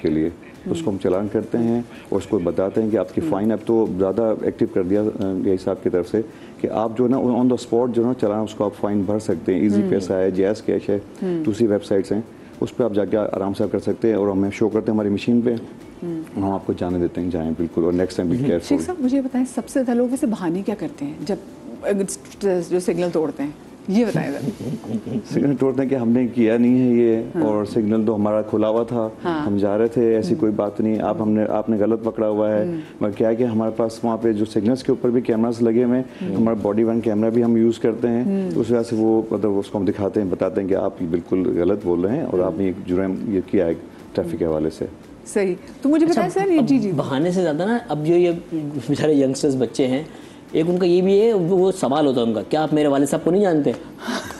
के लिए, तो उसको हम चालान करते हैं और उसको बताते हैं कि आपकी फ़ाइन अब तो ज़्यादा एक्टिव कर दिया ये साहब की तरफ से कि आप जो ना ऑन द स्पॉट जो ना चालान उसको आप फ़ाइन भर सकते हैं। ईजी पैसा है, जैज़ कैश है, दूसरी वेबसाइट्स हैं, उस पर आप जाके आराम से कर सकते हैं और हमें शो करते हैं हमारी मशीन पे, हम आपको जाने देते हैं, जाएँ बिल्कुल, और next time be careful. Sheikh साहब मुझे बताएं, सबसे ज़्यादा लोग वैसे बहाने क्या करते हैं जब जो सिग्नल तोड़ते हैं, ये बताएं ज़रा। सिग्नल तोड़ते हैं कि हमने किया नहीं है ये, और सिग्नल तो हमारा खुला हुआ था, हम जा रहे थे, ऐसी कोई बात नहीं, आपने गलत पकड़ा हुआ है। मगर क्या है कि हमारे पास वहाँ पे जो सिग्नल्स के ऊपर भी कैमरास लगे हुए हैं, हमारा बॉडी वन कैमरा भी हम यूज़ करते हैं, तो उस वजह से वो मतलब उसको हम दिखाते हैं, बताते हैं कि आप बिल्कुल गलत बोल रहे हैं और आपने एक जुर्म ये किया है ट्रैफिक के हवाले से। सही, तो मुझे बताएं सर, ये जी बहाने से ज़्यादा ना अब जो ये बेचारे यंगस्टर्स बच्चे हैं, एक उनका ये भी है, वो सवाल होता है उनका, क्या आप मेरे वाले साहब को नहीं जानते,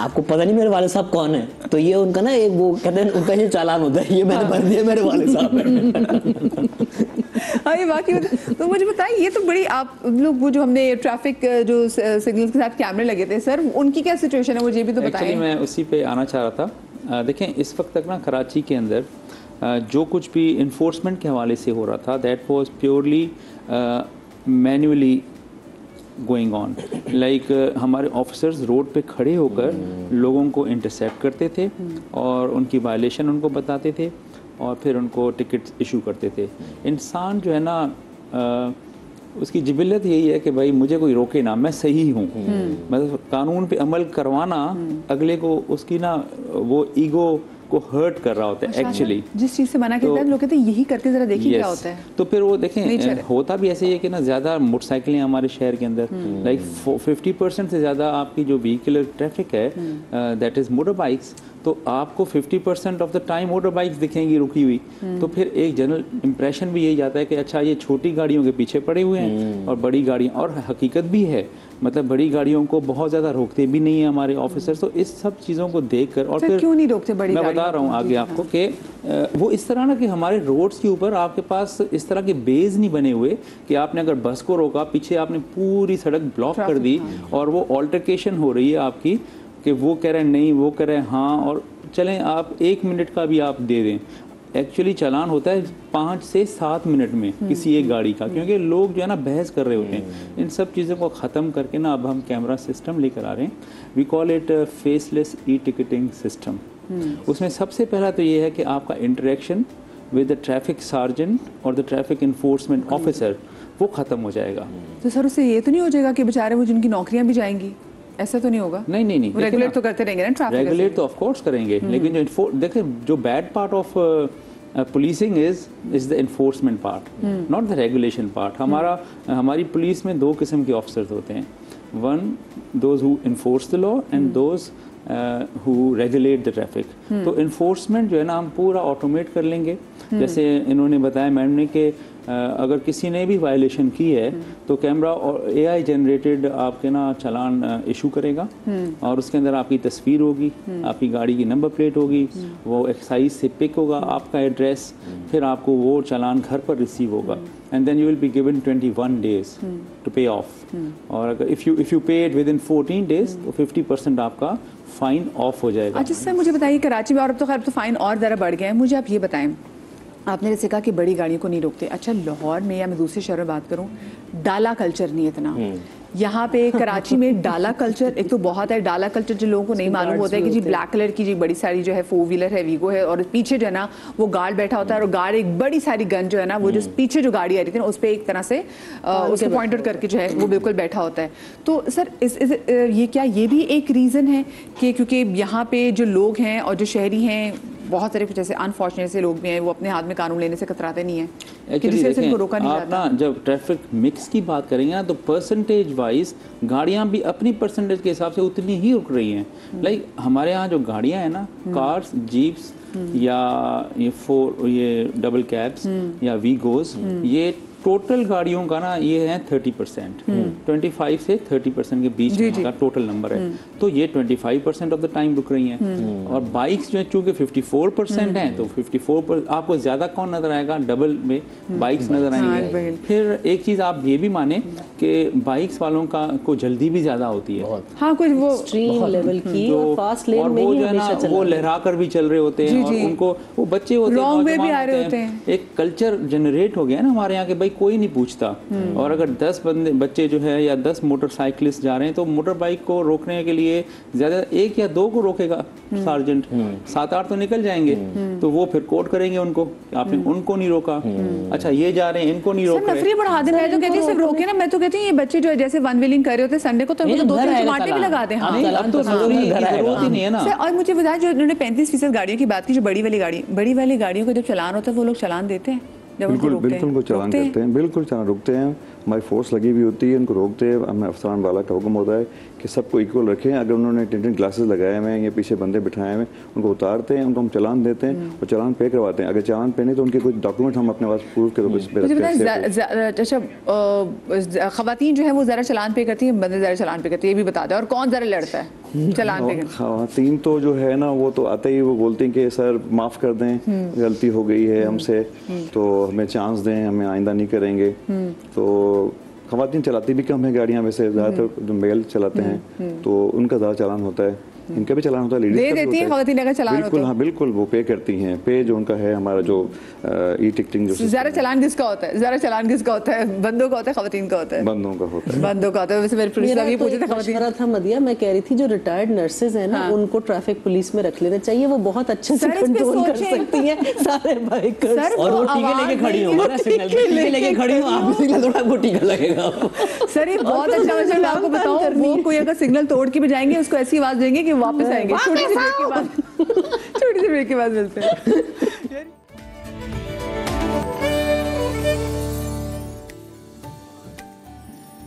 आपको पता नहीं मेरे वाले साहब कौन है, तो ये उनका ना एक वो कहते हैं उनका ये चालान होता है, ये मैंने भर दिया मेरे वाले साहब है। हाँ ये बाकी तो मुझे बताइए, ये तो बड़ी आप लोग वो जो हमने ट्रैफिक जो सिग्नल्स के साथ कैमरे लगे थे सर, उनकी क्या सिचुएशन है, मुझे भी तो बताएं। एक्चुअली मैं उसी पे आना चाह रहा था। देखें, इस वक्त तक ना कराची के अंदर जो कुछ भी इन्फोर्समेंट के हवाले से हो रहा था, that was purely manually going on. Like हमारे ऑफिसर्स रोड पे खड़े होकर लोगों को इंटरसेप्ट करते थे और उनकी वायलेशन उनको बताते थे और फिर उनको टिकट इशू करते थे। इंसान जो है ना उसकी जिबिलत यही है कि भाई मुझे कोई रोके ना, मैं सही हूँ। मतलब कानून पे अमल करवाना अगले को उसकी ना वो ईगो को हर्ट कर रहा होता है एक्चुअली। जिस चीज़ से मना करता है लोग कहते हैं यही करके ज़रा देखिए क्या होता है। तो फिर वो देखें होता भी ऐसे ही है कि ना ज़्यादा मोटरसाइकिलें हमारे शहर के अंदर लाइक 50% से ज़्यादा आपकी जो व्हीकलर ट्रैफिक है दैट इज़ मोटर बाइक्स, तो आपको 50% of the time motor bikes दिखेंगी रुकी हुई। तो फिर एक जनरल इंप्रेशन भी यही जाता है कि अच्छा ये छोटी गाड़ियों के पीछे पड़े हुए हैं और बड़ी गाड़ियाँ, और हकीकत भी है, मतलब बड़ी गाड़ियों को बहुत ज़्यादा रोकते भी नहीं है हमारे ऑफिसर्स। तो इस सब चीज़ों को देख कर, और फिर क्यों नहीं रोकते बड़ी मैं बता रहा हूँ आगे आपको कि वो इस तरह ना कि हमारे रोड्स के ऊपर आपके पास इस तरह के बेस नहीं बने हुए कि आपने अगर बस को रोका, पीछे आपने पूरी सड़क ब्लॉक कर दी और वो ऑल्टरकेशन हो रही है आपकी कि वो कह रहे हैं नहीं, वो कह रहे हैं हाँ, और चलें आप 1 मिनट का भी आप दे दें, एक्चुअली चालान होता है 5 से 7 मिनट में किसी एक गाड़ी का, क्योंकि लोग जो है ना बहस कर रहे होते हैं। इन सब चीज़ों को ख़त्म करके ना अब हम कैमरा सिस्टम लेकर आ रहे हैं, we call it faceless e ticketing system. उसमें सबसे पहला तो ये है कि आपका interaction with the traffic sergeant और द ट्रैफिक इन्फोर्समेंट ऑफिसर वो ख़त्म हो जाएगा। तो सर उससे ये तो नहीं हो जाएगा कि बेचारे वो जिनकी नौकरियां भी जाएंगी, ऐसा तो नहीं होगा? नहीं, रेगुलेट तो करते रहेंगे ना ट्रैफिक, रेगुलेट तो ऑफ कोर्स करेंगे, लेकिन जो देखें जो bad part of policing is the enforcement part, not the regulation part. हमारी पुलिस में 2 किस्म के ऑफिसर्स होते हैं, one those who enforce the law and those who regulate the traffic. तो इन्फोर्समेंट जो है ना हम पूरा ऑटोमेट कर लेंगे, जैसे इन्होंने बताया मैम ने कि अगर किसी ने भी वायलेशन की है तो कैमरा और AI जनरेटेड आपके ना चालान इशू करेगा और उसके अंदर आपकी तस्वीर होगी, आपकी गाड़ी की नंबर प्लेट होगी, वो एक्साइज से पिक होगा आपका एड्रेस, फिर आपको वो चालान घर पर रिसीव होगा and then you will be given 21 days to pay off. और अगर if you pay it within 14 days तो 50% आपका फ़ाइन ऑफ हो जाएगा। अच्छा सर मुझे बताइए, कराची में और अब तो खैर तो फ़ाइन और ज़रा बढ़ गए हैं, मुझे आप ये बताएं, आपने जैसे कहा कि बड़ी गाड़ियों को नहीं रोकते, अच्छा लाहौर में या मैं दूसरे शहरों में बात करूं, डाला कल्चर नहीं इतना यहाँ पे कराची में। डाला कल्चर एक तो बहुत है, डाला कल्चर जो लोगों को नहीं मालूम होता है कि जी ब्लैक कलर की जी बड़ी सारी जो है 4 व्हीलर है, वीगो है, और पीछे जो है ना वो गार्ड बैठा होता है और गार्ड एक बड़ी सारी गन जो है ना वो जो पीछे जो गाड़ी आ रही थी ना उस पर एक तरह से उसको पॉइंट आउट करके जो है वो बिल्कुल बैठा होता है। तो सर ये क्या ये भी एक रीज़न है कि क्योंकि यहाँ पे जो लोग हैं और जो शहरी हैं बहुत सारे कुछ ऐसे अनफॉर्चुनेट से लोग भी हैं, वो अपने हाथ में कानून लेने से कतराते नहीं है कि दूसरे से इनको रोका नहीं जाता। आप ना जब ट्रैफिक मिक्स की बात करेंगे ना तो परसेंटेज वाइज गाड़ियां भी अपनी परसेंटेज के हिसाब से उतनी ही रुक रही हैं। लाइक हमारे यहाँ जो गाड़ियां हैं ना, कार्स, जीप्स या ये डबल कैब्स या वीगोज, ये टोटल गाड़ियों का ना ये है 30%, 25 से 30% के बीच में का टोटल नंबर है। तो ये 25% ऑफ द टाइम रुक रही हैं। और बाइक्स जो है चूंकि 54% हैं, तो 54% आपको ज्यादा कौन नजर आएगा? डबल में बाइक्स नजर आएंगे। फिर एक चीज आप ये भी माने कि बाइक्स वालों का को जल्दी भी ज्यादा होती है। हाँ, कुछ वो एक्सट्रीम लेवल की और फास्ट लेन में वो ही जो है ना वो लहरा कर भी चल रहे होते हैं, और उनको वो बच्चे होते हैं, रॉन्ग वे भी आ नौजवान रहे होते होते हैं। एक कल्चर जनरेट हो गया ना हमारे यहाँ के, भाई कोई नहीं पूछता। और अगर 10 बच्चे जो है या 10 मोटरसाइकिलिस्ट जा रहे हैं, तो मोटर बाइक को रोकने के लिए ज्यादा 1 या 2 को रोकेगा सार्जेंट, 7-8 तो निकल जाएंगे। तो वो फिर कोर्ट करेंगे उनको, आपने उनको नहीं रोका। अच्छा ये जा रहे हैं, इनको नहीं रोक रहे। नफरी बढ़ा दे। मैं तो कहती हूँ सिर्फ रोके ना, मैं तो कहती हूँ ये बच्चे जो है जैसे वन व्हीलिंग कर रहे होते हैं संडे को, तो 2-3 टमाटे भी लगा दें। हाँ, अब तो जरूरी जरूरत ही नहीं है ना। और मुझे बताया जो इन्होंने 35% गाड़ियों की बात की, जो बड़ी वाली गाड़ियों को जब चलान होता है वो लोग चलान देते हैं? बिल्कुल उनको चालान करते हैं, बिल्कुल चालान रुकते हैं। हमारी फोर्स लगी हुई होती है, उनको रोकते हैं। हमें अफसरान वाला का हुक्म होता है कि सबको इक्वल रखें। अगर उन्होंने टिंटिंग ग्लासेस लगाए हुए हैं या पीछे बंदे बिठाए हुए, उनको उतारते हैं, उनको हम चालान देते हैं और चालान पे करवाते हैं। अगर चालान पे नहीं तो उनके कुछ डॉक्यूमेंट हम अपने पास प्रूफ के अच्छा, खवातीन जो है वो ज़रा चालान पे करती है, बंदे ज़रा चालान पे करती है, ये भी बता दे। और कौन ज़रा लड़ता है चालान पे? खवातीन तो जो है ना वो तो आते ही वो बोलते हैं कि सर माफ़ कर दें, गलती हो गई है हमसे, तो हमें चांस दें, हमें आइंदा नहीं करेंगे। तो खवातीन चलाती भी कम है गाड़ियाँ वैसे, ज़्यादातर जो मेल चलाते हैं तो उनका ज़्यादा चालान होता है, इनका भी चालान होता है, लेडीज देती हैं खवातीन अगर चालान होता है। बिल्कुल, हाँ बिल्कुल, वो पे करती हैं। पे जो उनका है हमारा जो ई टिकटिंग जो ज़रा चालान किसका होता है? ज़रा चालान किसका होता है? बंदों का होता है, खवातीन का होता है? बंदों का होता है। बंदों का होता है। वैसे मेरे पुलिस अभी पूछे थे मशवरा था मदिया, मैं कह रही थी जो रिटायर्ड नर्सेज हैं ना उनको ट्रैफिक पुलिस में रख लेना चाहिए, वो बहुत अच्छे से कंट्रोल कर सकती हैं सारे बाइकर्स। और वो टीके लेके खड़ी हो ना, सिग्नल पे टीके लेके खड़ी हो, आप सिग्नल थोड़ा आपको टीका लगेगा। सर ये बहुत अच्छा मशवरा, मैं आपको बताऊं, वो कोई अगर सिग्नल तोड़ के भी जाएंगे उसको ऐसी आवाज देंगे कि वापस आएंगे। छोटी सी ब्रेक के बाद मिलते हैं।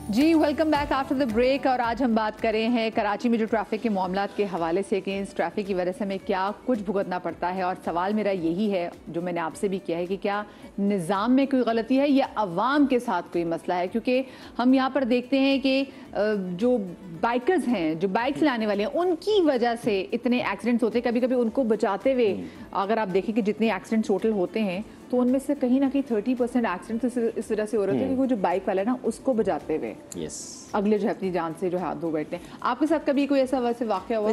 जी welcome back after the break. और आज हम बात कर रहे हैं कराची में जो ट्रैफिक के मामलात के हवाले से कि इस ट्रैफिक की वजह से हमें क्या कुछ भुगतना पड़ता है। और सवाल मेरा यही है जो मैंने आपसे भी किया है कि क्या निज़ाम में कोई गलती है या अवाम के साथ कोई मसला है? क्योंकि हम यहाँ पर देखते हैं कि जो बाइकर्स हैं, जो बाइक चलाने वाले हैं, उनकी वजह से इतने एक्सीडेंट्स होते हैं। कभी कभी उनको बचाते हुए अगर आप देखें कि जितने एक्सीडेंट्स टोटल होते हैं तो उनमें से कहीं ना कहीं 30% एक्सीडेंट्स इस वजह से हो रहे थे कि वो जो बाइक वाला है ना उसको बचाते हुए अगले जो है अपनी जान से जो हाथ धो बैठते हैं। आपके साथ कभी कोई ऐसा वैसे वाकया हुआ?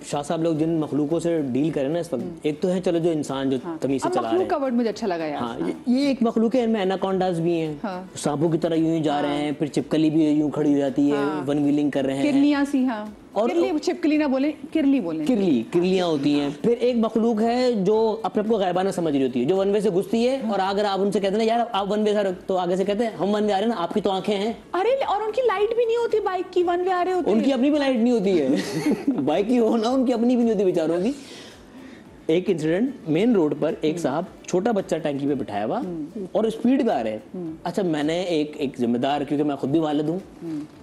शाह साहब लोग जिन मखलूकों से डील करें ना इस वक्त, एक तो है चलो जो इंसान जो तमीज से चला रहे हैं, का वर्ड मुझे अच्छा लगा यार। हाँ, ये एक मखलूक है, इनमें एनाकोंडास भी हैं, सांपों की तरह यूं ही जा रहे हैं, फिर चिपकली भी यूं खड़ी हो जाती है, वन व्हीलिंग कर रहे हैं, किरलियां सी, हाँ, और चिपकली ना बोले, किरली बोले, किरलियां होती हैं। फिर एक मखलूक है जो अपने को गायबाना समझ रही होती है, जो वन वे से घुसती है, और अगर आप उनसे कहते हैं यार आप वन वे से, तो आगे से कहते हैं हम वन वे आ रहे हैं ना, आपकी तो आंखें हैं। अरे और उनकी लाइट भी नहीं होती बाइक की, वन वे आ रहे होते हैं, उनकी अपनी भी लाइट नहीं होती है बाइक की हो ना, उनकी अपनी भी नहीं होती बेचारों की। एक इंसिडेंट, मेन रोड पर एक साहब छोटा बच्चा टैंकी पे बिठाया हुआ और स्पीड पे आ रहे हैं। अच्छा, मैंने एक जिम्मेदार, क्योंकि मैं खुद भी वालिद हूँ,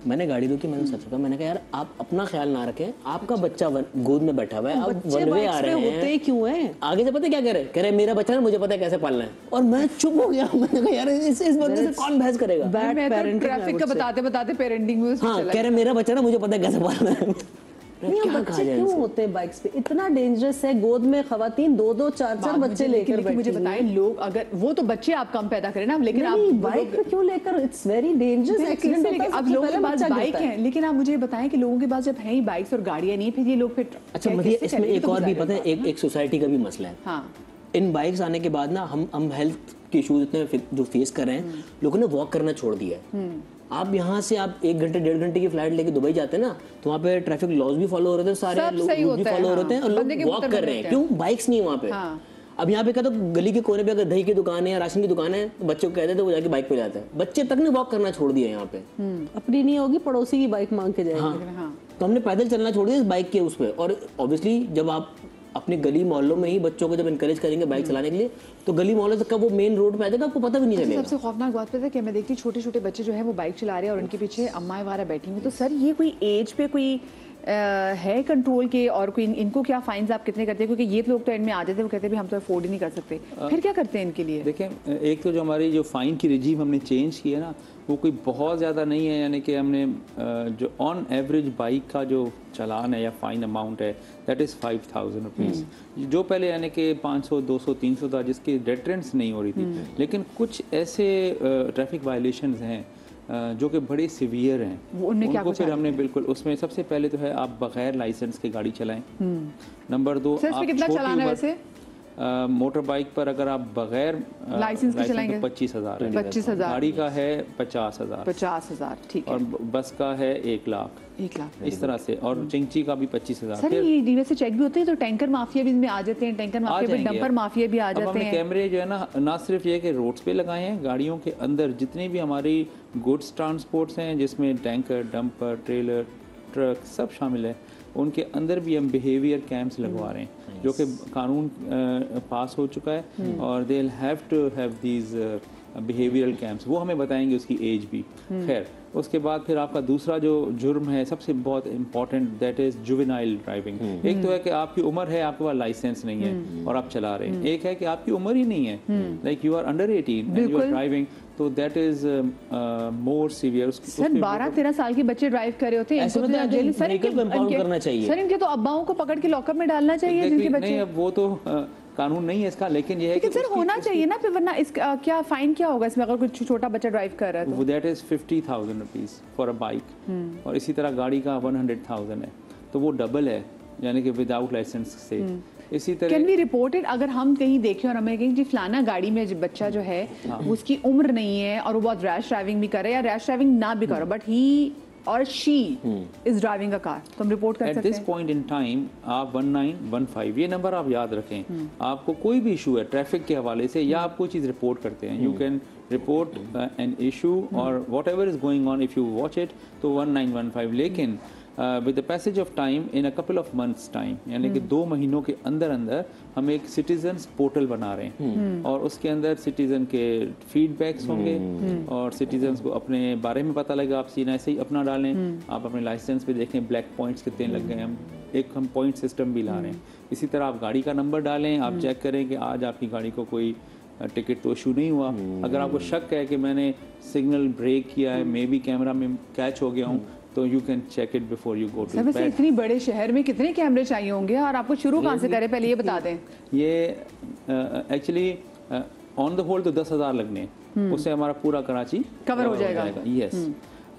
मैंने गाड़ी रोकी, मैंने सच कहा, मैंने कहा यार आप अपना ख्याल ना रखें, आपका बच्चा गोद में बैठा हुआ है, आप वन वे आ रहे हैं, क्यों है? आगे से पता क्या कह रहे मेरा बच्चा है, मुझे पता है कैसे पालना है। और मैं चुप हो गया, मैंने कहा यार इस बंदे से कौन बहस करेगा? ट्रैफिक का बताते बताते पेरेंटिंग में हाँ, कह रहे मेरा बच्चा ना, मुझे पता है कैसे पालना है। नहीं, बच्चे क्यों होते हैं बाइक्स पे? इतना डेंजरस है, गोद में खवातीन 2-2, 4-4 बच्चे लेकर बैठी। मुझे बताएं, लोग अगर वो तो बच्चे आप कम पैदा करें ना, लेकिन आप बाइक पे क्यों लेकर? इट्स वेरी डेंजरस एक्सीडेंट होता है। अब लोगों के पास बाइक है, लेकिन आप मुझे बताएं कि लोगों के पास जब है ही बाइक्स और गाड़ियां नहीं, फिर ये लोग फिर अच्छा मतलब इसमें एक और भी पता है, एक सोसाइटी का भी मसला है। इन बाइक्स आने के बाद ना हम हेल्थ के इश्यूज इतने जो फेस कर रहे हैं, लोगों ने वॉक करना छोड़ दिया है। आप यहाँ से आप 1 घंटे 1.5 घंटे की फ्लाइट लेके दुबई जाते हैं ना, तो वहाँ पे ट्रैफिक लॉज भी फॉलो हो रहे थे, सारे लोग भी फॉलो हो रहे थे, और लोग वॉक कर रहे हैं। क्यों? बाइक्स नहीं है वहाँ पे। अब यहाँ पे क्या, तो गली के कोने पे अगर दही की दुकान है या राशन की दुकान है, तो बच्चों को कहते थे वो जाके बाइक पे जाते हैं। बच्चे तक ने वॉक करना छोड़ दिया यहाँ पे। अपनी नहीं होगी, पड़ोसी की बाइक मांग के जाएंगे। तो हमने पैदल चलना छोड़ दिया इस बाइक के उस पे। और ऑब्वियसली जब आप अपने गली मोहल्लों में ही बच्चों को जब इनकरेज करेंगे बाइक चलाने के लिए, तो गली मोहल्ले तक का वो मेन रोड पे आ जाएगा, आपको पता भी नहीं चलेगा। सबसे खौफनाक बात पता है कि मैं देखती छोटे छोटे बच्चे जो है वो बाइक चला रहे हैं और उनके पीछे अम्माएं वगैरह बैठी हुई। तो सर ये कोई एज पे कोई है कंट्रोल के, और कोई इनको क्या फाइन्स आप कितने करते हैं? क्योंकि ये लोग तो एंड में आ जाते हैं, वो कहते हैं भी हम तो अफोर्ड ही नहीं कर सकते, फिर क्या करते हैं इनके लिए? देखें, एक तो जो हमारी जो फ़ाइन की रिजीम हमने चेंज की है ना, वो कोई बहुत ज़्यादा नहीं है, यानी कि हमने जो ऑन एवरेज बाइक का जो चालान है या फ़ाइन अमाउंट है दैट इज़ 5,000 रुपीज़। जो पहले यानी कि 500, 200, 300 था, जिसकी डेटरेंट्स नहीं हो रही थी, लेकिन कुछ ऐसे ट्रैफिक वायलेशंस हैं जो कि बड़े सिवियर हैं, उनको फिर हमने बिल्कुल उसमें सबसे पहले तो है आप बगैर लाइसेंस के गाड़ी चलाएं। नंबर 2, आप कितना चलाना है वैसे? मोटर बाइक पर अगर आप बगैर लाइसेंस के चलाएंगे 25,000 है, 25,000, गाड़ी का है 50,000, 50,000, ठीक है, और बस का है 1 लाख, 1 लाख इस तरह से, और चिंची का भी 25,000। सर ये डीवे से चेक भी होते हैं, तो टैंकर माफिया भी इसमें आ जाते हैं, टैंकर माफिया भी, डंपर माफिया भी आ जाते हैं। कैमरे जो है ना सिर्फ ये कि रोड्स पे लगाए हैं, गाड़ियों के अंदर जितनी भी हमारी गुड्स ट्रांसपोर्ट्स हैं, जिसमें टैंकर, डंपर, ट्रेलर, ट्रक सब शामिल है, उनके अंदर भी हम बिहेवियर कैंप्स लगवा रहे हैं, जो कि कानून पास हो चुका है, और they will have to have these behavioural camps. वो हमें बताएंगे उसकी एज भी। खैर, उसके बाद फिर आपका दूसरा जो जुर्म है सबसे बहुत important, that is juvenile driving. एक तो है कि आपकी उम्र है, आपके पास लाइसेंस नहीं है और आप चला रहे हैं, एक है कि आपकी उम्र ही नहीं है, like you are under 18 and you are driving, तो that is more severe. Sir 12-13 साल के बच्चे ड्राइव कर रहे होते हैं, ऐसे मतलब जेल सर करना चाहिए। सर इनके तो अब्बाओं को पकड़ के लॉकअप में डालना चाहिए जिनके बच्चे। नहीं, अब वो तो कानून नहीं है इसका, लेकिन ये है कि सर होना चाहिए ना, फिर वरना इस क्या फाइन क्या होगा इसमें अगर कोई छोटा बच्चा ड्राइव कर रहा है तो? That is 50,000 rupees for a bike, और इसी तरह गाड़ी का 100,000 है, तो वो डबल है, यानी कि विदाउट लाइसेंस से। इसी तरह कैन वी रिपोर्टेड, अगर हम कहीं देखें और हमें कहें जी फलाना गाड़ी में जो बच्चा जो है उसकी उम्र नहीं है और वो बहुत रैश ड्राइविंग भी कर रहा है, या रैश ड्राइविंग ना भी कर रहा, बट ही और she is driving a car, तो हम रिपोर्ट कर सकते हैं। At this point in time आप 1915 ये नंबर आप याद रखें। आपको कोई भी इशू है ट्रैफिक के हवाले से, या आप कोई चीज़ रिपोर्ट करते हैं, you can report an issue और whatever is going on, if you watch it, तो 1915। लेकिन with the passage of time, in a couple of months time, यानी कि 2 महीनों के अंदर अंदर हम एक सिटीजन्स पोर्टल बना रहे हैं, और उसके अंदर सिटीजन के फीडबैक्स होंगे, और सिटीजन्स को अपने बारे में पता लगेगा। आप सीना ऐसे ही अपना डालें, आप अपने लाइसेंस पे देखें ब्लैक पॉइंट्स कितने लग गए, हम पॉइंट सिस्टम भी ला रहे हैं। इसी तरह आप गाड़ी का नंबर डालें, आप चेक करें कि आज आपकी गाड़ी को कोई टिकट तो इशू नहीं हुआ। अगर आपको शक है कि मैंने सिग्नल ब्रेक किया है, मे बी कैमरा में कैच हो गया हूँ, तो you can check it before you go to bed. इतनी बड़े शहर में कितने कैमरे चाहिए होंगे, और आपको शुरू कहाँ से करें, पहले ये बता दें। ये एक्चुअली ऑन द होल तो 10,000 लगने हैं, उससे हमारा पूरा कराची कवर हो जाएगा। यस,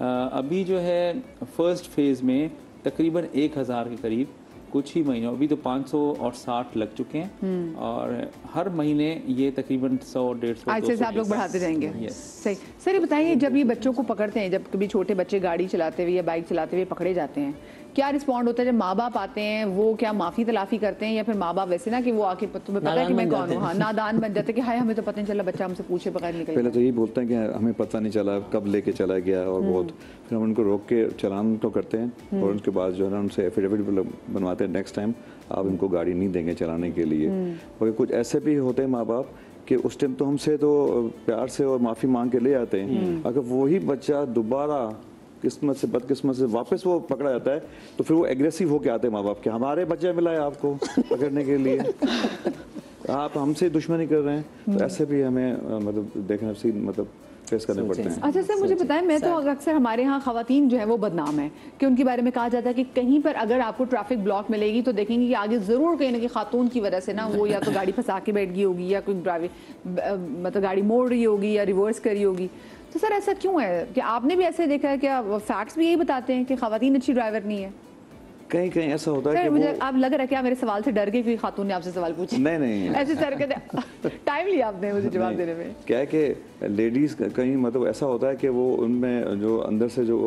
अभी जो है फर्स्ट फेज में तकरीबन 1,000 के करीब कुछ ही महीनों, अभी तो 560 लग चुके हैं, और हर महीने ये तकरीबन 100-150 आज से आप लोग बढ़ाते जाएंगे। सही। सर ये बताइए, जब ये बच्चों को पकड़ते हैं, जब कभी छोटे बच्चे गाड़ी चलाते हुए या बाइक चलाते हुए पकड़े जाते हैं, क्या रिस्पॉन्ड होता है? जब माँ बाप आते हैं वो क्या माफी तलाफी करते हैं, या फिर माँ बाप वैसे ना कि वो आके तुम्हें पता है कि मैं कौन हूँ, हाँ नादान बन जाते कि हाय हमें तो पता नहीं चला, बच्चा हमसे पूछे बगैर निकल पहले तो यही बोलते हैं कि हमें पता नहीं चला कब लेके चला गया, और बहुत फिर हम उनको रोक के चालान तो करते हैं, और उसके बाद जो है ना उनसे एफिडेविट बनवाते हैं, नेक्स्ट टाइम आप इनको गाड़ी नहीं देंगे चलाने के लिए। और कुछ ऐसे भी होते हैं माँ बाप कि उस टाइम तो हमसे तो प्यार से और माफ़ी मांग के ले आते हैं, अगर वही बच्चा दोबारा किस्मत से बदकिस्मत से वापस वो पकड़ा जाता है, तो फिर वो एग्रेसिव होके आते हैं माँ बाप के, हमारे बच्चे मिला है आपको पकड़ने के लिए, आप हमसे दुश्मनी कर रहे हैं। तो ऐसे भी हमें मतलब देखना मतलब फेस करने पड़ते हैं। अच्छा सर मुझे बताएं, मैं तो अक्सर हमारे यहाँ खवातीन जो है वो बदनाम है कि उनके बारे में कहा जाता है कि कहीं पर अगर आपको ट्रैफिक ब्लॉक मिलेगी तो देखेंगे कि आगे जरूर कहीं ना कहीं खातून की वजह से ना वो या तो गाड़ी फंसा के बैठ गई होगी, या कोई ड्राइविंग मतलब गाड़ी मोड़ रही होगी या रिवर्स करी होगी। तो सर ऐसा क्यों है कि आपने भी ऐसे देखा है, क्या फैक्ट्स भी यही बताते हैं कि खवातीन अच्छी ड्राइवर नहीं है? कहीं कहीं ऐसा होता है कि मुझे आप लग रहा है क्या मेरे सवाल से डर गई कोई खातून ने आपसे सवाल पूछे? नहीं ऐसे सर के टाइम लिया आपने मुझे जवाब देने में। क्या है कि लेडीज कहीं मतलब ऐसा होता है कि वो उनमें जो अंदर से जो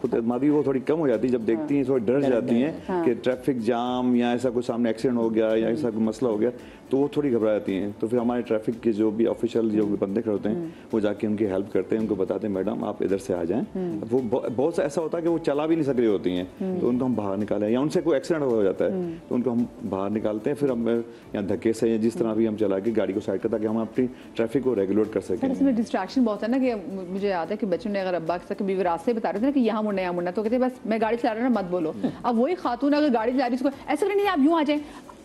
खुदमादी वो थोड़ी कम हो जाती है, जब देखती हैं थोड़ी डर जाती हैं कि ट्रैफिक जाम या ऐसा कोई सामने एक्सीडेंट हो गया या ऐसा कोई मसला हो गया, तो वो थोड़ी घबरा जाती हैं। तो फिर हमारे ट्रैफिक के जो भी ऑफिशियल जो भी बंदे खड़े होते हैं वो जाके उनकी हेल्प करते हैं, उनको बताते हैं मैडम आप इधर से आ जाएं। वो बहुत सा ऐसा होता है कि वो चला भी नहीं सक रही होती हैं, तो उनको हम बाहर निकालें, या उनसे कोई एक्सीडेंट हो जाता है तो उनको हम बाहर निकालते हैं, फिर हम या धक्के से या जिस तरह भी हम चला के गाड़ी को साइड कर, ताकि हम अपनी ट्रैफिक को रेगुलेट कर सकें। इसमें डिस्ट्रैक्शन बहुत है ना, कि मुझे याद है कि बच्चों ने अगर अब्बा के कभी रास्ते बता रहे थे ना कि यहाँ मुड़ना यहाँ मुड़ना, तो कहते बस मैं गाड़ी चला रहा हूँ ना मत बोलो। अब वही खातून अगर गाड़ी चला रही है उसको ऐसा नहीं आप यूँ आ जाए,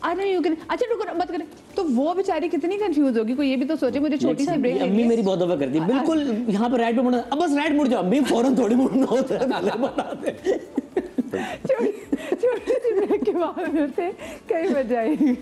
आज नहीं यूँ करें, अच्छा रुको मत करें, तो वो बेचारी कितनी कंफ्यूज होगी। कोई ये भी तो सोचे, मुझे छोटी सी ब्रेक। अम्मी मेरी बहुत दफा करती है, बिल्कुल यहाँ पे राइट पे मुड़ना, अब बस राइट मुड़ जाओ, अम्मी फौरन थोड़ी मुड़ना होता है, पहले बता दे। छोटी सी ब्रेक के बाद से कई बजाएगी।